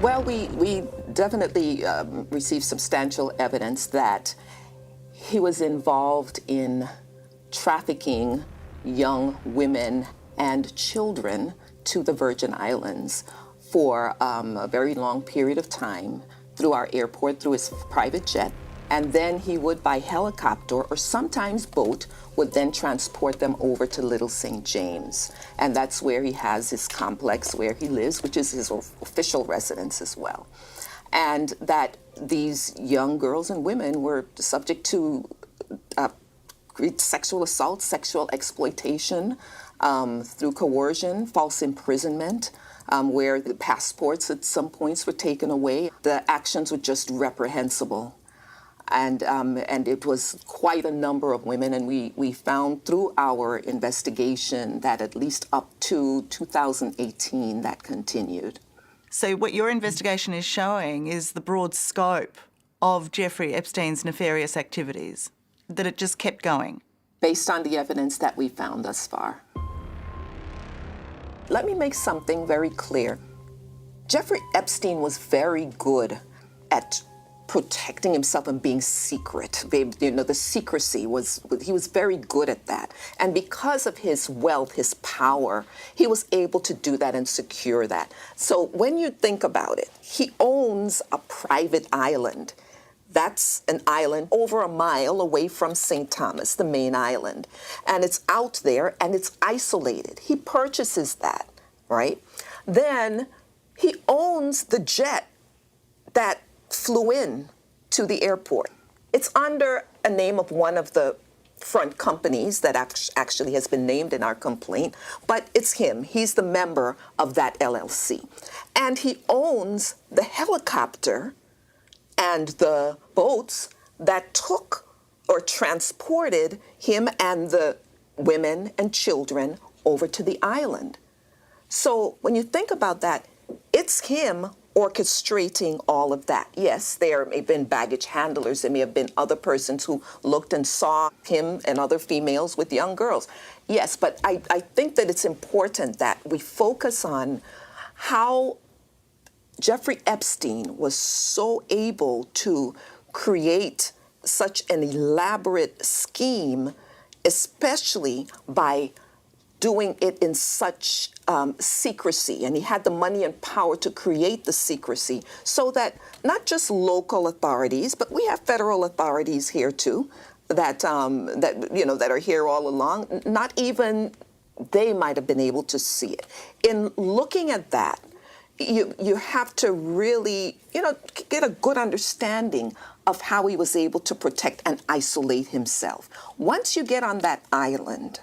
Well, we definitely received substantial evidence that he was involved in trafficking young women and children to the Virgin Islands for a very long period of time through our airport, through his private jet. And then he would, by helicopter or sometimes boat, would then transport them over to Little St. James. And that's where he has his complex where he lives, which is his official residence as well. And that these young girls and women were subject to sexual assault, sexual exploitation, through coercion, false imprisonment, where the passports at some points were taken away. The actions were just reprehensible. And it was quite a number of women, and we found through our investigation that at least up to 2018 that continued. So what your investigation is showing is the broad scope of Jeffrey Epstein's nefarious activities, that it just kept going. Based on the evidence that we found thus far. Let me make something very clear. Jeffrey Epstein was very good at protecting himself and being secret. You know, the secrecy he was very good at that. And because of his wealth, his power, he was able to do that and secure that. So when you think about it, he owns a private island. That's an island over a mile away from St. Thomas, the main island. And it's out there and it's isolated. He purchases that, right? Then he owns the jet that flew in to the airport. It's under a name of one of the front companies that actually has been named in our complaint, but it's him. He's the member of that LLC. And he owns the helicopter and the boats that took or transported him and the women and children over to the island. So when you think about that, it's him orchestrating all of that. Yes, there may have been baggage handlers. There may have been other persons who looked and saw him and other females with young girls. Yes, but I think that it's important that we focus on how Jeffrey Epstein was so able to create such an elaborate scheme, especially by doing it in such secrecy. And he had the money and power to create the secrecy so that not just local authorities, but we have federal authorities here too, that are here all along. Not even they might have been able to see it. In looking at that, you have to really, get a good understanding of how he was able to protect and isolate himself. Once you get on that island,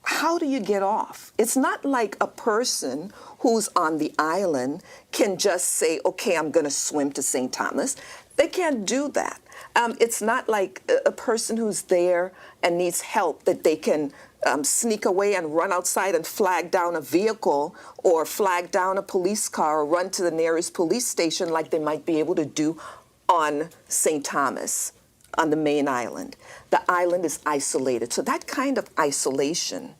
how do you get off? It's not like a person who's on the island can just say, okay, I'm going to swim to St. Thomas. They can't do that. It's not like a person who's there and needs help that they can sneak away and run outside and flag down a vehicle or flag down a police car or run to the nearest police station like they might be able to do on St. Thomas, on the main island. The island is isolated. So that kind of isolation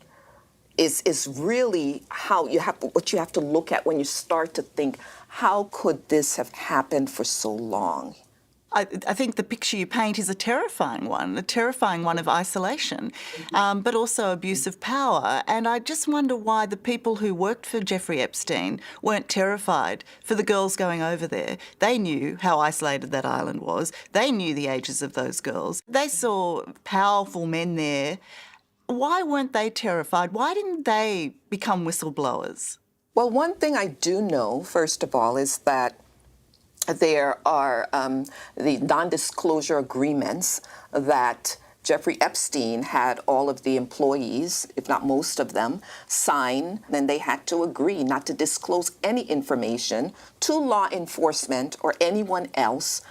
is really what you have to look at when you start to think, how could this have happened for so long? I think the picture you paint is a terrifying one of isolation, but also abuse of power. And I just wonder why the people who worked for Jeffrey Epstein weren't terrified for the girls going over there. They knew how isolated that island was. They knew the ages of those girls. They saw powerful men there. Why weren't they terrified? Why didn't they become whistleblowers? Well, one thing I do know, first of all, is that there are the non-disclosure agreements that Jeffrey Epstein had all of the employees, if not most of them, sign. Then they had to agree not to disclose any information to law enforcement or anyone else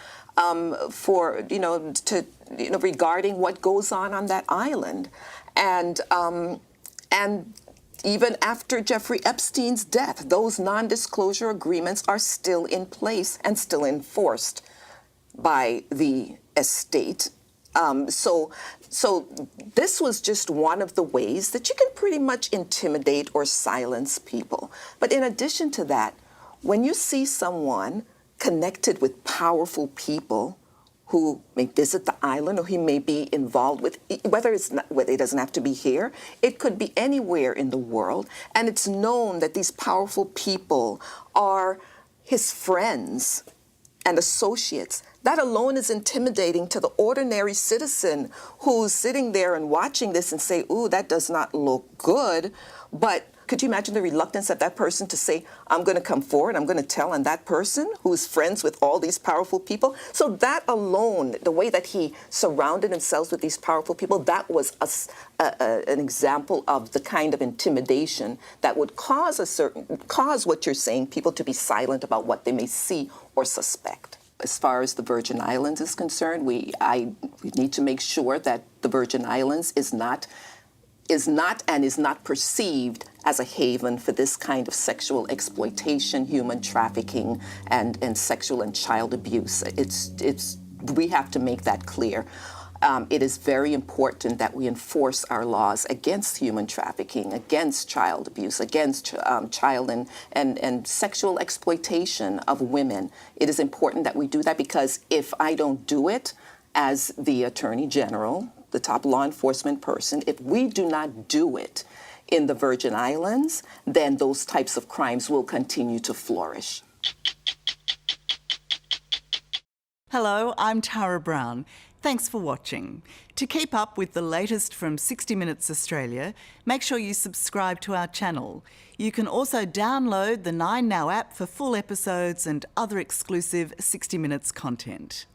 regarding what goes on that island. And even after Jeffrey Epstein's death, those non-disclosure agreements are still in place and still enforced by the estate. So this was just one of the ways that you can pretty much intimidate or silence people. But in addition to that, when you see someone connected with powerful people who may visit the island or he may be involved with, whether it doesn't have to be here, it could be anywhere in the world, and it's known that these powerful people are his friends and associates, that alone is intimidating to the ordinary citizen who's sitting there and watching this and say, ooh, that does not look good. But could you imagine the reluctance of that person to say, I'm going to come forward, I'm going to tell on that person who is friends with all these powerful people? So that alone, the way that he surrounded himself with these powerful people, that was an example of the kind of intimidation that would cause what you're saying, people to be silent about what they may see or suspect. As far as the Virgin Islands is concerned, we need to make sure that the Virgin Islands is not perceived as a haven for this kind of sexual exploitation, human trafficking, and sexual and child abuse. We have to make that clear. It is very important that we enforce our laws against human trafficking, against child abuse, against child and sexual exploitation of women. It is important that we do that, because if I don't do it as the Attorney General, the top law enforcement person, if we do not do it in the Virgin Islands, then those types of crimes will continue to flourish. Hello, I'm Tara Brown. Thanks for watching. To keep up with the latest from 60 Minutes Australia, make sure you subscribe to our channel. You can also download the 9Now app for full episodes and other exclusive 60 Minutes content.